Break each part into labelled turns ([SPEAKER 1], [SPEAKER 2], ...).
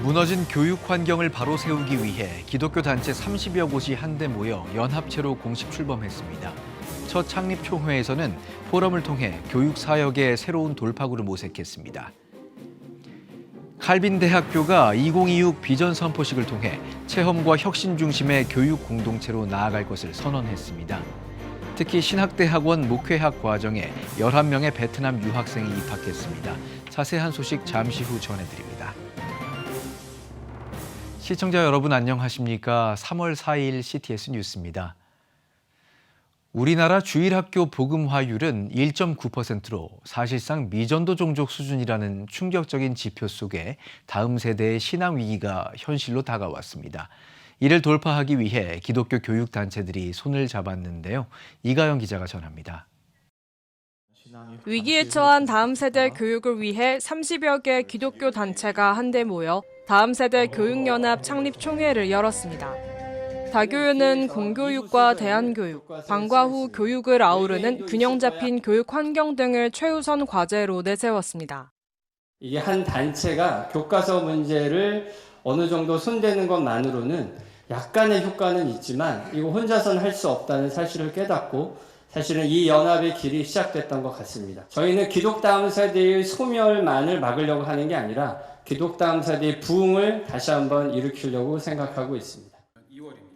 [SPEAKER 1] 무너진 교육 환경을 바로 세우기 위해 기독교 단체 30여 곳이 한데 모여 연합체로 공식 출범했습니다. 첫 창립 총회에서는 포럼을 통해 교육 사역의 새로운 돌파구를 모색했습니다. 칼빈 대학교가 2026 비전 선포식을 통해 체험과 혁신 중심의 교육 공동체로 나아갈 것을 선언했습니다. 특히 신학대학원 목회학 과정에 11명의 베트남 유학생이 입학했습니다. 자세한 소식 잠시 후 전해드립니다. 시청자 여러분 안녕하십니까? 3월 4일 CTS 뉴스입니다. 우리나라 주일학교 복음화율은 1.9%로 사실상 미전도 종족 수준이라는 충격적인 지표 속에 다음 세대의 신앙 위기가 현실로 다가왔습니다. 이를 돌파하기 위해 기독교 교육단체들이 손을 잡았는데요. 이가영 기자가 전합니다.
[SPEAKER 2] 위기에 처한 다음 세대 교육을 위해 30여 개 기독교 단체가 한데 모여 다음 세대 교육연합 창립 총회를 열었습니다. 다교연은 공교육과 대안교육, 방과 후 교육을 아우르는 균형 잡힌 교육 환경 등을 최우선 과제로 내세웠습니다.
[SPEAKER 3] 이게 한 단체가 교과서 문제를 어느 정도 손대는 것만으로는 약간의 효과는 있지만 이거 혼자서는 할 수 없다는 사실을 깨닫고 사실은 이 연합의 길이 시작됐던 것 같습니다. 저희는 기독 다음 세대의 소멸만을 막으려고 하는 게 아니라 기독 다음 세대의 부흥을 다시 한번 일으키려고 생각하고 있습니다.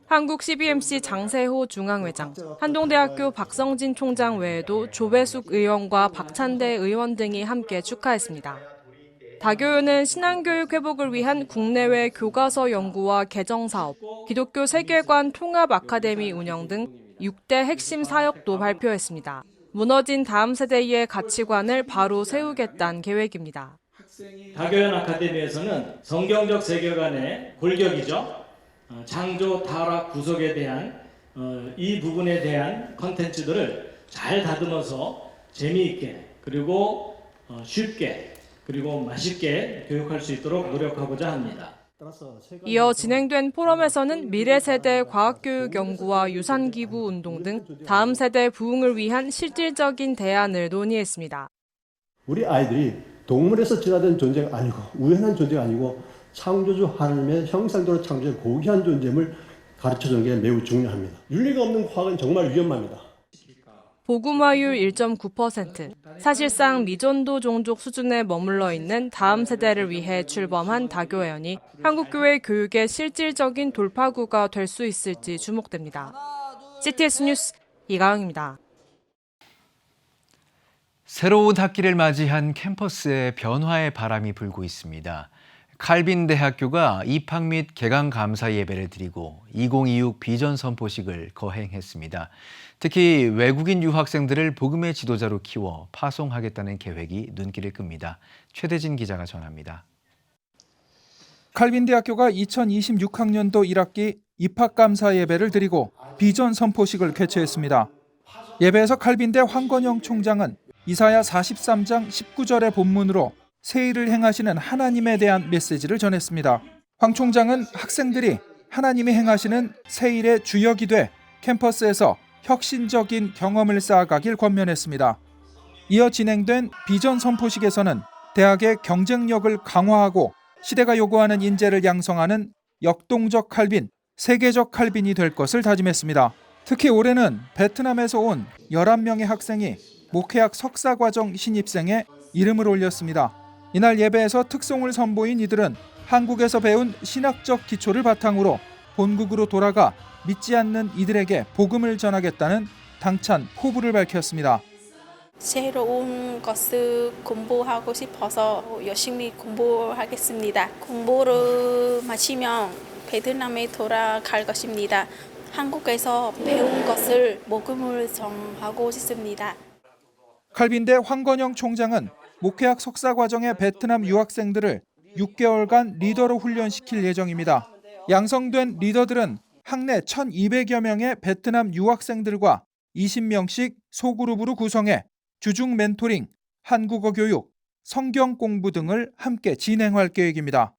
[SPEAKER 2] 한국 CBMC 장세호 중앙회장, 한동대학교 박성진 총장 외에도 조배숙 의원과 박찬대 의원 등이 함께 축하했습니다. 다교연은 신앙교육 회복을 위한 국내외 교과서 연구와 개정 사업, 기독교 세계관 통합 아카데미 운영 등 6대 핵심 사역도 발표했습니다. 무너진 다음 세대의 가치관을 바로 세우겠다는 계획입니다.
[SPEAKER 4] 다교연 아카데미에서는 성경적 세계관의 골격이죠. 창조, 타락, 구속에 대한 이 부분에 대한 컨텐츠들을 잘 다듬어서 재미있게 그리고 쉽게 그리고 맛있게 교육할 수 있도록 노력하고자 합니다.
[SPEAKER 2] 이어 진행된 포럼에서는 미래 세대 과학교육 연구와 유산 기부 운동 등 다음 세대 부흥을 위한 실질적인 대안을 논의했습니다.
[SPEAKER 5] 우리 아이들이 동물에서 진화된 존재가 아니고 우연한 존재가 아니고 창조주 하나님의 형상대로 창조된 고귀한 존재임을 가르쳐주는 게 매우 중요합니다. 윤리가 없는 과학은 정말 위험합니다.
[SPEAKER 2] 복음화율 1.9%, 사실상 미전도 종족 수준에 머물러 있는 다음 세대를 위해 출범한 다교연이 한국교회 교육의 실질적인 돌파구가 될 수 있을지 주목됩니다. CTS 뉴스 이가영입니다.
[SPEAKER 1] 새로운 학기를 맞이한 캠퍼스에 변화의 바람이 불고 있습니다. 칼빈 대학교가 입학 및 개강 감사 예배를 드리고 2026 비전 선포식을 거행했습니다. 특히 외국인 유학생들을 복음의 지도자로 키워 파송하겠다는 계획이 눈길을 끕니다. 최대진 기자가 전합니다.
[SPEAKER 6] 칼빈 대학교가 2026학년도 1학기 입학 감사 예배를 드리고 비전 선포식을 개최했습니다. 예배에서 칼빈대 황건영 총장은 이사야 43장 19절의 본문으로 새 일을 행하시는 하나님에 대한 메시지를 전했습니다. 황 총장은 학생들이 하나님이 행하시는 새 일의 주역이 돼 캠퍼스에서 혁신적인 경험을 쌓아가길 권면했습니다. 이어 진행된 비전 선포식에서는 대학의 경쟁력을 강화하고 시대가 요구하는 인재를 양성하는 역동적 칼빈, 세계적 칼빈이 될 것을 다짐했습니다. 특히 올해는 베트남에서 온 11명의 학생이 목회학 석사과정 신입생에 이름을 올렸습니다. 이날 예배에서 특송을 선보인 이들은 한국에서 배운 신학적 기초를 바탕으로 본국으로 돌아가 믿지 않는 이들에게 복음을 전하겠다는 당찬 포부를 밝혔습니다.
[SPEAKER 7] 새로운 것을 공부하고 싶어서 열심히 공부하겠습니다. 공부를 마치면 베트남에 돌아갈 것입니다. 한국에서 배운 것을 복음을 전하고 싶습니다.
[SPEAKER 6] 칼빈대 황건영 총장은 목회학 석사 과정의 베트남 유학생들을 6개월간 리더로 훈련시킬 예정입니다. 양성된 리더들은 학내 1,200여 명의 베트남 유학생들과 20명씩 소그룹으로 구성해 주중 멘토링, 한국어 교육, 성경 공부 등을 함께 진행할 계획입니다.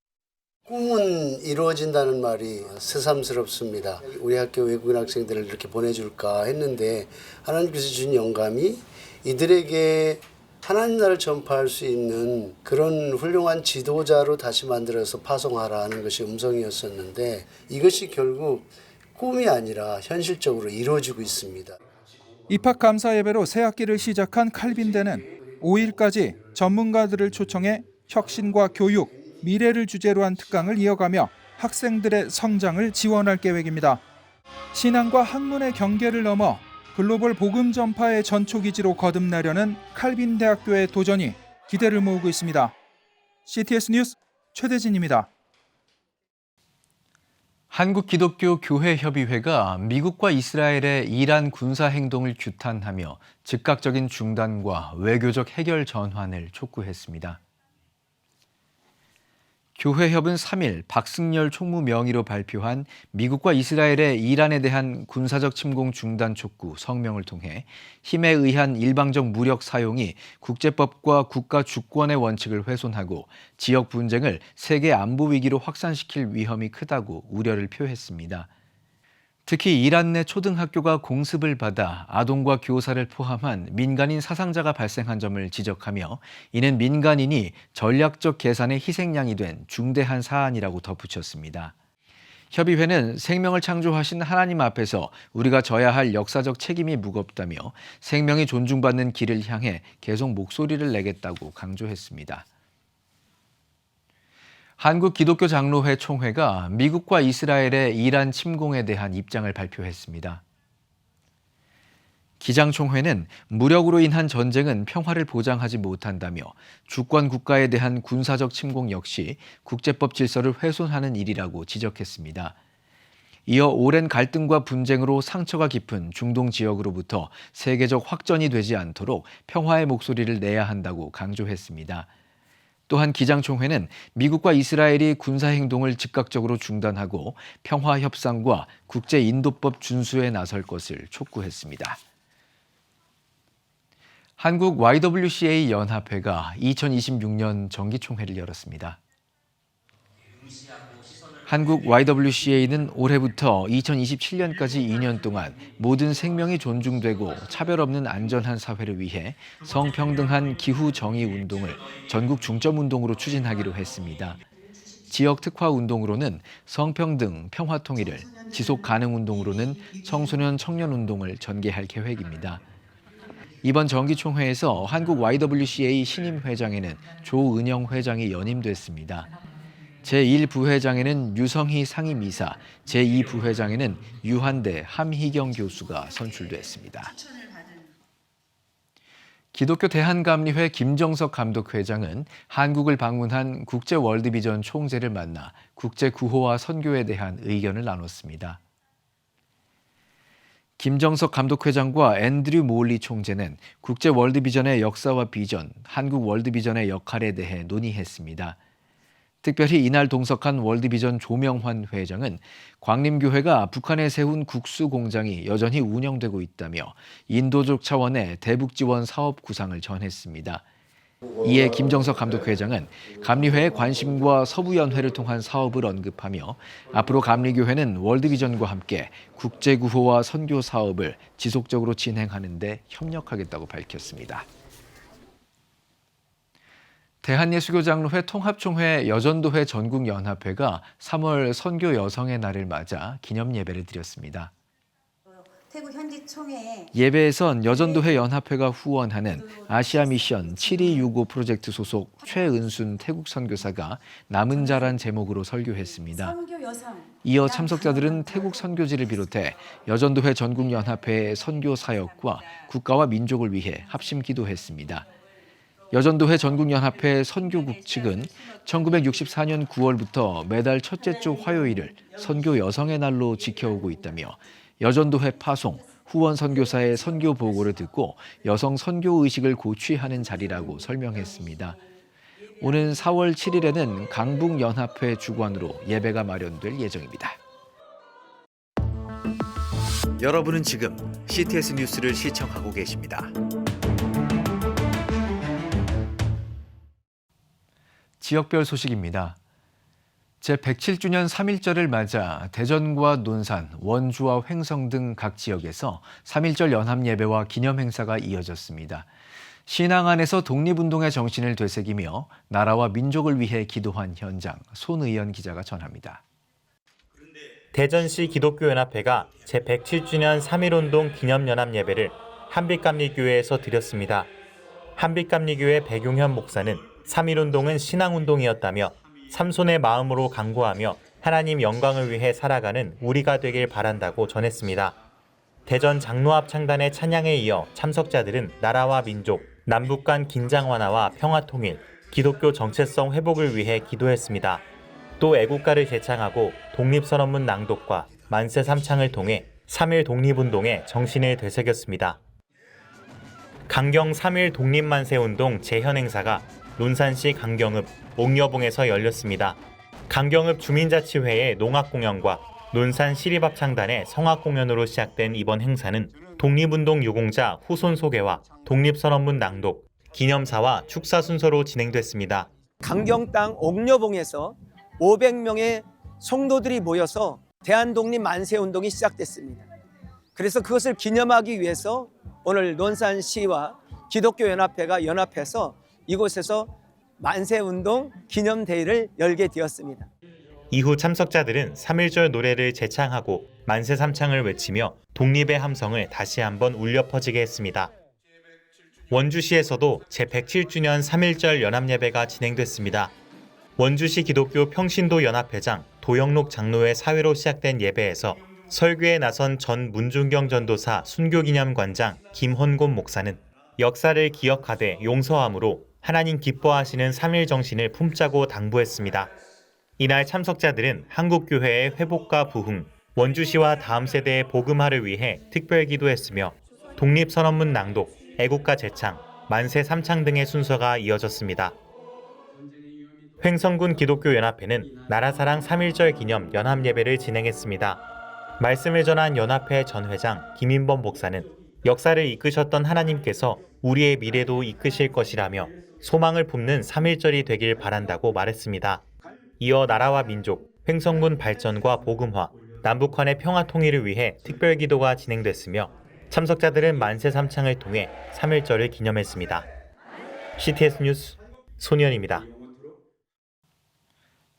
[SPEAKER 8] 꿈은 이루어진다는 말이 새삼스럽습니다. 우리 학교 외국인 학생들을 이렇게 보내줄까 했는데 하나님께서 주신 영감이 이들에게 하나님 나라를 전파할 수 있는 그런 훌륭한 지도자로 다시 만들어서 파송하라는 것이 음성이었었는데 이것이 결국 꿈이 아니라 현실적으로 이루어지고 있습니다.
[SPEAKER 6] 입학 감사 예배로 새 학기를 시작한 칼빈대는 5일까지 전문가들을 초청해 혁신과 교육, 미래를 주제로 한 특강을 이어가며 학생들의 성장을 지원할 계획입니다. 신앙과 학문의 경계를 넘어 글로벌 복음 전파의 전초기지로 거듭나려는 칼빈대학교의 도전이 기대를 모으고 있습니다. CTS 뉴스 최대진입니다.
[SPEAKER 1] 한국기독교교회협의회가 미국과 이스라엘의 이란 군사 행동을 규탄하며 즉각적인 중단과 외교적 해결 전환을 촉구했습니다. 교회협은 3일 박승열 총무 명의로 발표한 미국과 이스라엘의 이란에 대한 군사적 침공 중단 촉구 성명을 통해 힘에 의한 일방적 무력 사용이 국제법과 국가 주권의 원칙을 훼손하고 지역 분쟁을 세계 안보 위기로 확산시킬 위험이 크다고 우려를 표했습니다. 특히 이란 내 초등학교가 공습을 받아 아동과 교사를 포함한 민간인 사상자가 발생한 점을 지적하며 이는 민간인이 전략적 계산의 희생양이 된 중대한 사안이라고 덧붙였습니다. 협의회는 생명을 창조하신 하나님 앞에서 우리가 져야 할 역사적 책임이 무겁다며 생명이 존중받는 길을 향해 계속 목소리를 내겠다고 강조했습니다. 한국기독교장로회 총회가 미국과 이스라엘의 이란 침공에 대한 입장을 발표했습니다. 기장총회는 무력으로 인한 전쟁은 평화를 보장하지 못한다며 주권 국가에 대한 군사적 침공 역시 국제법 질서를 훼손하는 일이라고 지적했습니다. 이어 오랜 갈등과 분쟁으로 상처가 깊은 중동 지역으로부터 세계적 확전이 되지 않도록 평화의 목소리를 내야 한다고 강조했습니다. 또한 기장총회는 미국과 이스라엘이 군사행동을 즉각적으로 중단하고 평화협상과 국제인도법 준수에 나설 것을 촉구했습니다. 한국 YWCA 연합회가 2026년 정기총회를 열었습니다. 한국 YWCA는 올해부터 2027년까지 2년 동안 모든 생명이 존중되고 차별 없는 안전한 사회를 위해 성평등한 기후 정의 운동을 전국 중점 운동으로 추진하기로 했습니다. 지역 특화 운동으로는 성평등, 평화 통일을, 지속 가능 운동으로는 청소년 청년 운동을 전개할 계획입니다. 이번 정기총회에서 한국 YWCA 신임 회장에는 조은영 회장이 연임됐습니다. 제1부회장에는 유성희 상임이사, 제2부회장에는 유한대 함희경 교수가 선출됐습니다. 기독교 대한감리회 김정석 감독회장은 한국을 방문한 국제월드비전 총재를 만나 국제구호와 선교에 대한 의견을 나눴습니다. 김정석 감독회장과 앤드류 몰리 총재는 국제월드비전의 역사와 비전, 한국 월드비전의 역할에 대해 논의했습니다. 특별히 이날 동석한 월드비전 조명환 회장은 광림교회가 북한에 세운 국수 공장이 여전히 운영되고 있다며 인도적 차원의 대북 지원 사업 구상을 전했습니다. 이에 김정석 감독회장은 감리회의 관심과 서부연회를 통한 사업을 언급하며 앞으로 감리교회는 월드비전과 함께 국제구호와 선교 사업을 지속적으로 진행하는 데 협력하겠다고 밝혔습니다. 대한예수교장로회 통합총회 여전도회 전국연합회가 3월 선교 여성의 날을 맞아 기념예배를 드렸습니다. 예배에선 여전도회 연합회가 후원하는 아시아미션 7265 프로젝트 소속 최은순 태국 선교사가 남은 자란 제목으로 설교했습니다. 이어 참석자들은 태국 선교지를 비롯해 여전도회 전국연합회의 선교 사역과 국가와 민족을 위해 합심 기도했습니다. 여전도회 전국연합회 선교국 측은 1964년 9월부터 매달 첫째 주 화요일을 선교 여성의 날로 지켜오고 있다며 여전도회 파송, 후원 선교사의 선교 보고를 듣고 여성 선교 의식을 고취하는 자리라고 설명했습니다. 오는 4월 7일에는 강북연합회 주관으로 예배가 마련될 예정입니다.
[SPEAKER 9] 여러분은 지금 CTS 뉴스를 시청하고 계십니다.
[SPEAKER 1] 지역별 소식입니다. 제107주년 3.1절을 맞아 대전과 논산, 원주와 횡성 등 각 지역에서 3.1절 연합예배와 기념행사가 이어졌습니다. 신앙 안에서 독립운동의 정신을 되새기며 나라와 민족을 위해 기도한 현장, 손의연 기자가 전합니다.
[SPEAKER 10] 대전시 기독교연합회가 제107주년 3.1운동 기념연합 예배를 한빛감리교회에서 드렸습니다. 한빛감리교회 백용현 목사는 3.1운동은 신앙운동이었다며 삼손의 마음으로 강구하며 하나님 영광을 위해 살아가는 우리가 되길 바란다고 전했습니다. 대전 장로 앞 창단의 찬양에 이어 참석자들은 나라와 민족, 남북 간 긴장 완화와 평화 통일, 기독교 정체성 회복을 위해 기도했습니다. 또 애국가를 제창하고 독립선언문 낭독과 만세 삼창을 통해 3.1 독립운동의 정신을 되새겼습니다. 강경 3.1 독립만세운동 재현 행사가 논산시 강경읍 옥여봉에서 열렸습니다. 강경읍 주민자치회의 농악공연과 논산 시립합창단의 성악공연으로 시작된 이번 행사는 독립운동 유공자 후손 소개와 독립선언문 낭독, 기념사와 축사 순서로 진행됐습니다.
[SPEAKER 11] 강경 땅 옥여봉에서 500명의 성도들이 모여서 대한독립 만세운동이 시작됐습니다. 그래서 그것을 기념하기 위해서 오늘 논산시와 기독교연합회가 연합해서 이곳에서 만세운동 기념대회를 열게 되었습니다.
[SPEAKER 10] 이후 참석자들은 3.1절 노래를 제창하고 만세 삼창을 외치며 독립의 함성을 다시 한번 울려 퍼지게 했습니다. 원주시에서도 제107주년 3.1절 연합예배가 진행됐습니다. 원주시 기독교 평신도 연합회장 도영록 장로의 사회로 시작된 예배에서 설교에 나선 전 문중경 전도사 순교기념관장 김헌곤 목사는 역사를 기억하되 용서함으로 하나님 기뻐하시는 3.1 정신을 품자고 당부했습니다. 이날 참석자들은 한국교회의 회복과 부흥, 원주시와 다음 세대의 복음화를 위해 특별 기도했으며 독립선언문 낭독, 애국가 제창, 만세 삼창 등의 순서가 이어졌습니다. 횡성군 기독교연합회는 나라사랑 3.1절 기념 연합예배를 진행했습니다. 말씀을 전한 연합회 전 회장 김인범 목사는 역사를 이끄셨던 하나님께서 우리의 미래도 이끄실 것이라며 소망을 품는 3.1절이 되길 바란다고 말했습니다. 이어 나라와 민족, 횡성군 발전과 복음화, 남북한의 평화 통일을 위해 특별 기도가 진행됐으며 참석자들은 만세 삼창을 통해 3.1절을 기념했습니다. CTS 뉴스 손희연입니다.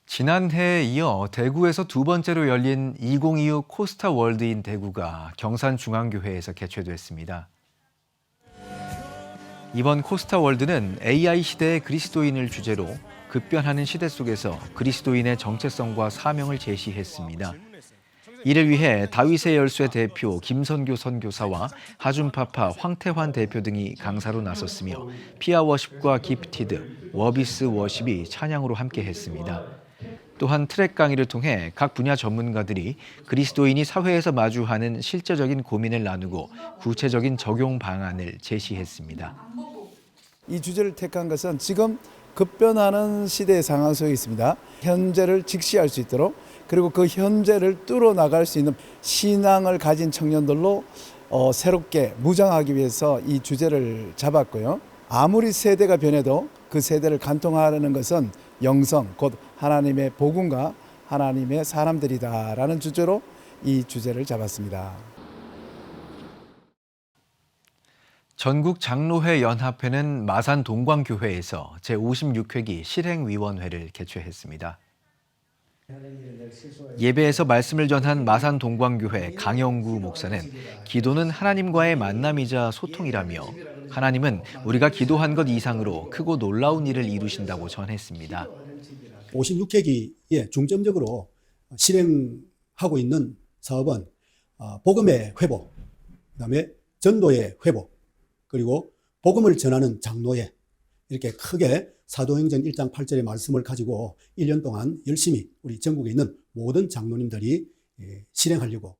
[SPEAKER 1] 지난해에 이어 대구에서 두 번째로 열린 2025 코스타 월드인 대구가 경산중앙교회에서 개최됐습니다. 이번 코스타 월드는 AI 시대의 그리스도인을 주제로 급변하는 시대 속에서 그리스도인의 정체성과 사명을 제시했습니다. 이를 위해 다윗의 열쇠 대표 김선교 선교사와 하준파파 황태환 대표 등이 강사로 나섰으며 피아워십과 기프티드, 워비스 워십이 찬양으로 함께했습니다. 또한 트랙 강의를 통해 각 분야 전문가들이 그리스도인이 사회에서 마주하는 실제적인 고민을 나누고 구체적인 적용 방안을 제시했습니다.
[SPEAKER 12] 이 주제를 택한 것은 지금 급변하는 시대의 상황 속에 있습니다. 현재를 직시할 수 있도록 그리고 그 현재를 뚫어나갈 수 있는 신앙을 가진 청년들로 새롭게 무장하기 위해서 이 주제를 잡았고요. 아무리 세대가 변해도 그 세대를 관통하려는 것은 영성, 곧 하나님의 복음과 하나님의 사람들이다라는 주제로 이 주제를 잡았습니다.
[SPEAKER 1] 전국 장로회 연합회는 마산 동광교회에서 제56회기 실행위원회를 개최했습니다. 예배에서 말씀을 전한 마산 동광교회 강영구 목사는 기도는 하나님과의 만남이자 소통이라며 하나님은 우리가 기도한 것 이상으로 크고 놀라운 일을 이루신다고 전했습니다.
[SPEAKER 13] 56회기에 중점적으로 실행하고 있는 사업은 복음의 회복, 그다음에 전도의 회복, 그리고 복음을 전하는 장로회, 이렇게 크게 사도행전 1장 8절의 말씀을 가지고 1년 동안 열심히 우리 전국에 있는 모든 장로님들이 실행하려고.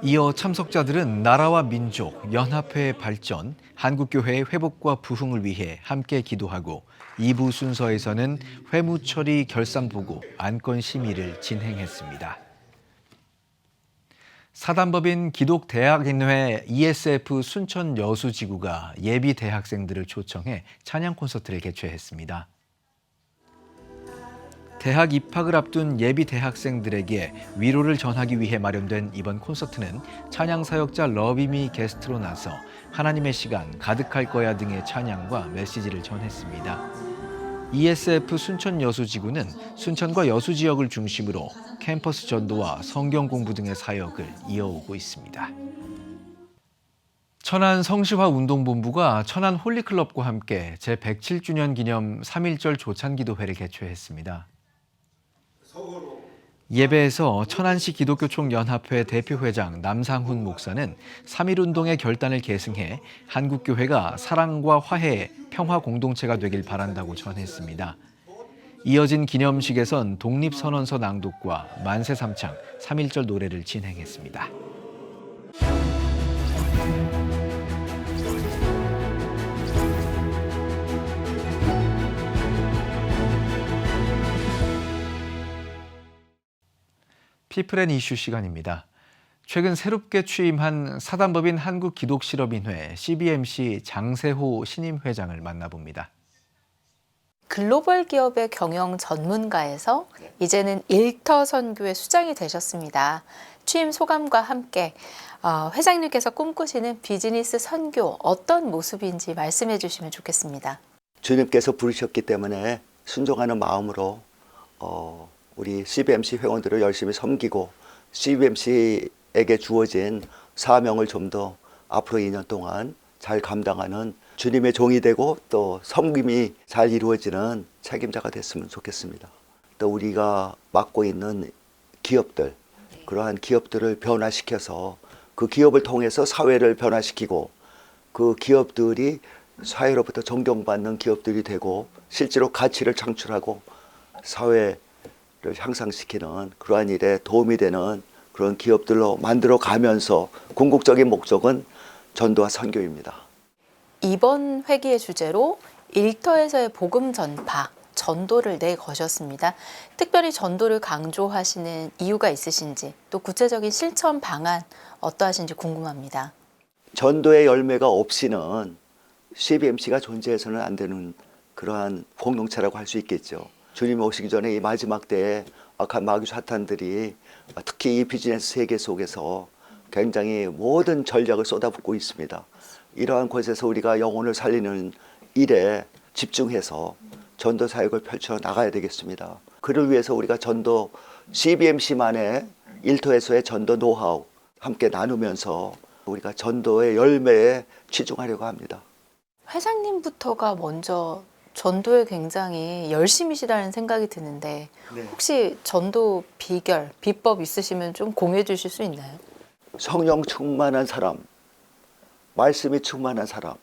[SPEAKER 1] 이어 참석자들은 나라와 민족, 연합회의 발전, 한국교회의 회복과 부흥을 위해 함께 기도하고 2부 순서에서는 회무처리 결산보고 안건 심의를 진행했습니다. 사단법인 기독대학인회 ESF 순천 여수지구가 예비 대학생들을 초청해 찬양 콘서트를 개최했습니다. 대학 입학을 앞둔 예비 대학생들에게 위로를 전하기 위해 마련된 이번 콘서트는 찬양 사역자 러비미 게스트로 나서 하나님의 시간 가득할 거야 등의 찬양과 메시지를 전했습니다. ESF 순천여수지구는 순천과 여수 지역을 중심으로 캠퍼스 전도와 성경 공부 등의 사역을 이어오고 있습니다. 천안 성시화운동본부가 천안 홀리클럽과 함께 제107주년 기념 3.1절 조찬기도회를 개최했습니다. 예배에서 천안시 기독교총연합회 대표회장 남상훈 목사는 3.1운동의 결단을 계승해 한국교회가 사랑과 화해, 평화 공동체가 되길 바란다고 전했습니다. 이어진 기념식에선 독립선언서 낭독과 만세 삼창, 3.1절 노래를 진행했습니다. 피플앤 이슈 시간입니다. 최근 새롭게 취임한 사단법인 한국기독실업인회 CBMC 장세호 신임 회장을 만나봅니다.
[SPEAKER 14] 글로벌 기업의 경영 전문가에서 이제는 일터 선교의 수장이 되셨습니다. 취임 소감과 함께 회장님께서 꿈꾸시는 비즈니스 선교 어떤 모습인지 말씀해 주시면 좋겠습니다.
[SPEAKER 15] 주님께서 부르셨기 때문에 순종하는 마음으로 우리 CBMC 회원들을 열심히 섬기고 CBMC에게 주어진 사명을 좀 더 앞으로 2년 동안 잘 감당하는 주님의 종이 되고 또 섬김이 잘 이루어지는 책임자가 됐으면 좋겠습니다. 또 우리가 맡고 있는 기업들, 그러한 기업들을 변화시켜서 그 기업을 통해서 사회를 변화시키고 그 기업들이 사회로부터 존경받는 기업들이 되고 실제로 가치를 창출하고 사회 향상시키는 그러한 일에 도움이 되는 그런 기업들로 만들어 가면서 궁극적인 목적은 전도와 선교입니다.
[SPEAKER 14] 이번 회기의 주제로 일터에서의 복음 전파, 전도를 내거셨습니다. 특별히 전도를 강조하시는 이유가 있으신지 또 구체적인 실천 방안 어떠하신지 궁금합니다.
[SPEAKER 15] 전도의 열매가 없이는 CBMC가 존재해서는 안 되는 그러한 공동체라고 할 수 있겠죠. 주님 오시기 전에 이 마지막 때에 악한 마귀 사탄들이 특히 이 비즈니스 세계 속에서 굉장히 모든 전략을 쏟아붓고 있습니다. 이러한 곳에서 우리가 영혼을 살리는 일에 집중해서 전도 사역을 펼쳐 나가야 되겠습니다. 그를 위해서 우리가 전도 CBMC만의 일터에서의 전도 노하우 함께 나누면서 우리가 전도의 열매에 치중하려고 합니다.
[SPEAKER 14] 회장님부터가 먼저 전도에 굉장히 열심이시다는 생각이 드는데 혹시 전도 비결, 비법 있으시면 좀 공유해 주실 수 있나요?
[SPEAKER 15] 성령 충만한 사람, 말씀이 충만한 사람,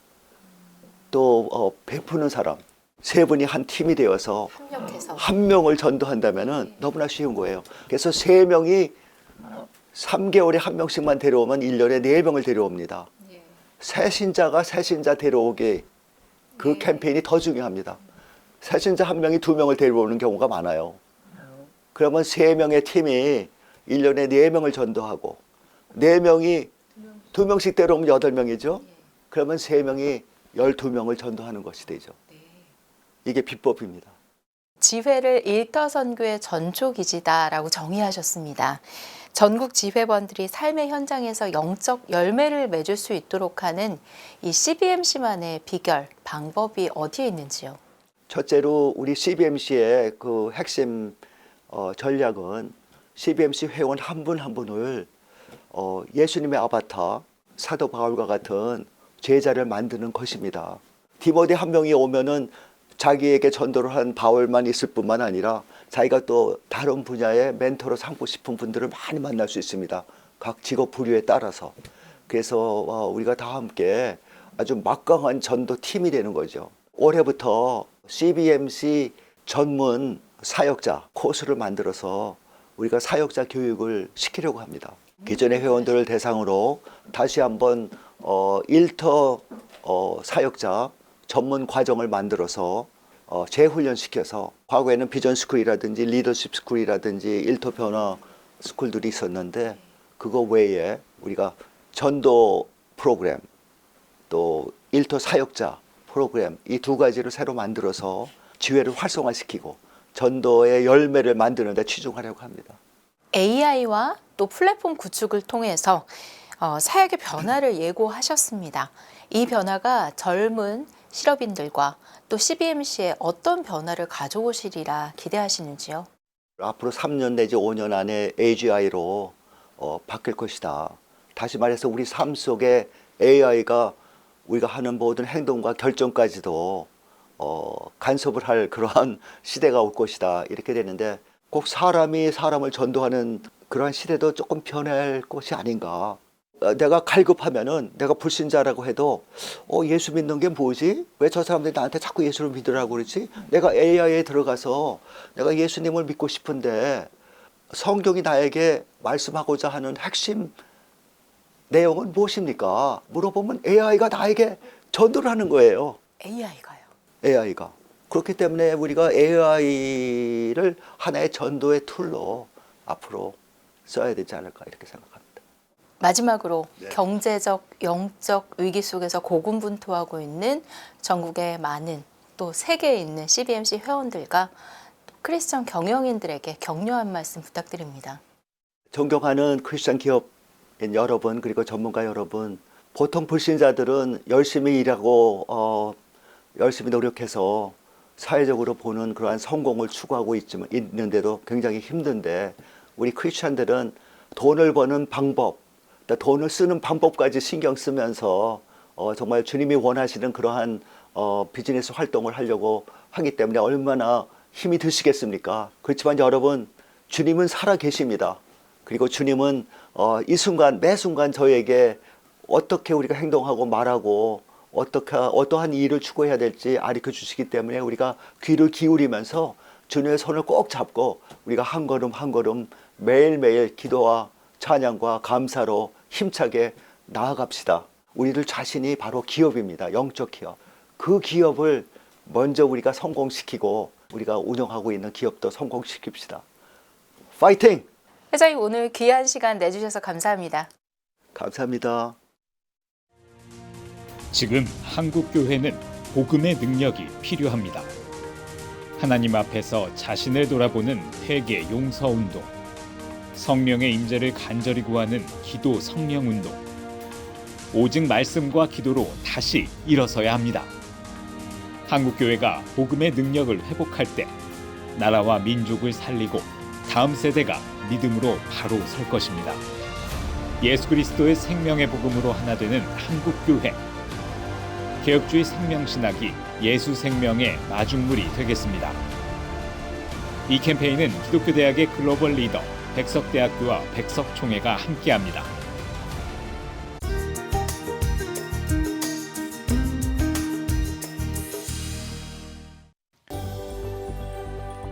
[SPEAKER 15] 또 베푸는 사람, 세 분이 한 팀이 되어서
[SPEAKER 14] 협력해서
[SPEAKER 15] 한 명을 전도한다면 너무나 쉬운 거예요. 그래서 세 명이 3개월에 한 명씩만 데려오면 1년에 4명을 데려옵니다. 새 신자가 새 신자 데려오게 그 캠페인이 더 중요합니다. 새 신자 한 명이 2명을 데려오는 경우가 많아요. 그러면 3명의 팀이 1년에 4명을 전도하고 4명이 2명씩 데려오면 8명이죠. 그러면 3명이 12명을 전도하는 것이 되죠. 이게 비법입니다.
[SPEAKER 14] 지회를 일터 선교의 전초기지다라고 정의하셨습니다. 전국 지회원들이 삶의 현장에서 영적 열매를 맺을 수 있도록 하는 이 CBMC만의 비결, 방법이 어디에 있는지요?
[SPEAKER 15] 첫째로 우리 CBMC의 그 핵심 전략은 CBMC 회원 한 분 한 분을 예수님의 아바타, 사도 바울과 같은 제자를 만드는 것입니다. 디모데 한 명이 오면은 자기에게 전도를 한 바울만 있을 뿐만 아니라 자기가 또 다른 분야의 멘토로 삼고 싶은 분들을 많이 만날 수 있습니다. 각 직업 부류에 따라서. 그래서 우리가 다 함께 아주 막강한 전도 팀이 되는 거죠. 올해부터 CBMC 전문 사역자 코스를 만들어서 우리가 사역자 교육을 시키려고 합니다. 기존의 회원들을 대상으로 다시 한번 일터 사역자 전문 과정을 만들어서 재훈련시켜서 과거에는 비전 스쿨이라든지 리더십 스쿨이라든지 일터 변화 스쿨들이 있었는데 그거 외에 우리가 전도 프로그램 또 일터 사역자 프로그램 이 두 가지를 새로 만들어서 지회를 활성화시키고 전도의 열매를 만드는 데 치중하려고 합니다.
[SPEAKER 14] AI와 또 플랫폼 구축을 통해서 사역의 변화를 예고하셨습니다. 이 변화가 젊은 실업인들과 또 CBMC에 어떤 변화를 가져오시리라 기대하시는지요?
[SPEAKER 15] 앞으로 3년 내지 5년 안에 AGI로 바뀔 것이다. 다시 말해서 우리 삶 속에 AI가 우리가 하는 모든 행동과 결정까지도 간섭을 할 그러한 시대가 올 것이다. 이렇게 되는데 꼭 사람이 사람을 전도하는 그러한 시대도 조금 변할 것이 아닌가. 내가 갈급하면은 내가 불신자라고 해도 예수 믿는 게 뭐지? 왜 저 사람들이 나한테 자꾸 예수를 믿으라고 그러지? 내가 AI에 들어가서 내가 예수님을 믿고 싶은데 성경이 나에게 말씀하고자 하는 핵심 내용은 무엇입니까? 물어보면 AI가 나에게 전도를 하는 거예요.
[SPEAKER 14] AI가요?
[SPEAKER 15] AI가. 그렇기 때문에 우리가 AI를 하나의 전도의 툴로 앞으로 써야 되지 않을까 이렇게 생각합니다.
[SPEAKER 14] 마지막으로 경제적, 영적 위기 속에서 고군분투하고 있는 전국의 많은 또 세계에 있는 CBMC 회원들과 크리스천 경영인들에게 격려한 말씀 부탁드립니다.
[SPEAKER 15] 존경하는 크리스천 기업인 여러분 그리고 전문가 여러분, 보통 불신자들은 열심히 일하고 열심히 노력해서 사회적으로 보는 그러한 성공을 추구하고 있는데도 굉장히 힘든데 우리 크리스천들은 돈을 버는 방법, 돈을 쓰는 방법까지 신경 쓰면서 정말 주님이 원하시는 그러한 비즈니스 활동을 하려고 하기 때문에 얼마나 힘이 드시겠습니까? 그렇지만 여러분, 주님은 살아 계십니다. 그리고 주님은 이 순간 매 순간 저에게 어떻게 우리가 행동하고 말하고 어떠한 일을 추구해야 될지 가르쳐 주시기 때문에 우리가 귀를 기울이면서 주님의 손을 꼭 잡고 우리가 한 걸음 한 걸음 매일매일 기도와 찬양과 감사로 힘차게 나아갑시다. 우리들 자신이 바로 기업입니다. 영적 기업. 그 기업을 먼저 우리가 성공시키고 우리가 운영하고 있는 기업도 성공시킵시다. 파이팅!
[SPEAKER 14] 회장님 오늘 귀한 시간 내주셔서 감사합니다.
[SPEAKER 15] 감사합니다.
[SPEAKER 16] 지금 한국교회는 복음의 능력이 필요합니다. 하나님 앞에서 자신을 돌아보는 회개 용서운동, 성령의 임재를 간절히 구하는 기도 성령운동, 오직 말씀과 기도로 다시 일어서야 합니다. 한국교회가 복음의 능력을 회복할 때 나라와 민족을 살리고 다음 세대가 믿음으로 바로 설 것입니다. 예수 그리스도의 생명의 복음으로 하나 되는 한국교회, 개혁주의 생명신학이 예수 생명의 마중물이 되겠습니다. 이 캠페인은 기독교대학의 글로벌 리더 백석대학교와 백석총회가 함께합니다.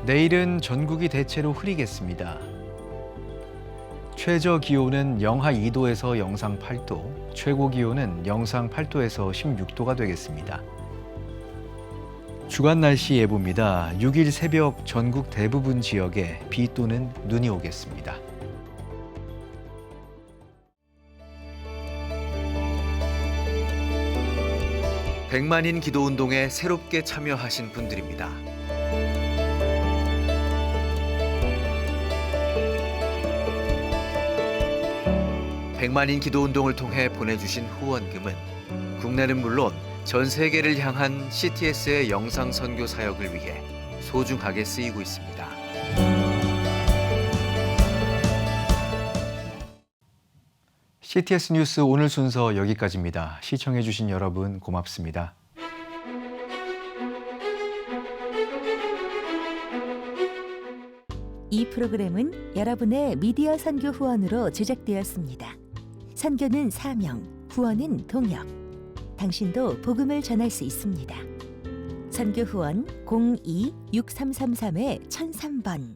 [SPEAKER 1] 내일은 전국이 대체로 흐리겠습니다. 최저 기온은 영하 2도에서 영상 8도, 최고 기온은 영상 8도에서 16도가 되겠습니다. 주간 날씨 예보입니다. 6일 새벽 전국 대부분 지역에 비 또는 눈이 오겠습니다.
[SPEAKER 9] 백만인 기도운동에 새롭게 참여하신 분들입니다. 백만인 기도운동을 통해 보내주신 후원금은 국내는 물론 전 세계를 향한 CTS의 영상 선교 사역을 위해 소중하게 쓰이고 있습니다.
[SPEAKER 1] CTS 뉴스 오늘 순서 여기까지입니다. 시청해주신 여러분 고맙습니다.
[SPEAKER 17] 이 프로그램은 여러분의 미디어 선교 후원으로 제작되었습니다. 선교는 사명, 후원은 동역. 당신도 복음을 전할 수 있습니다. 선교 후원 02-6333-1003번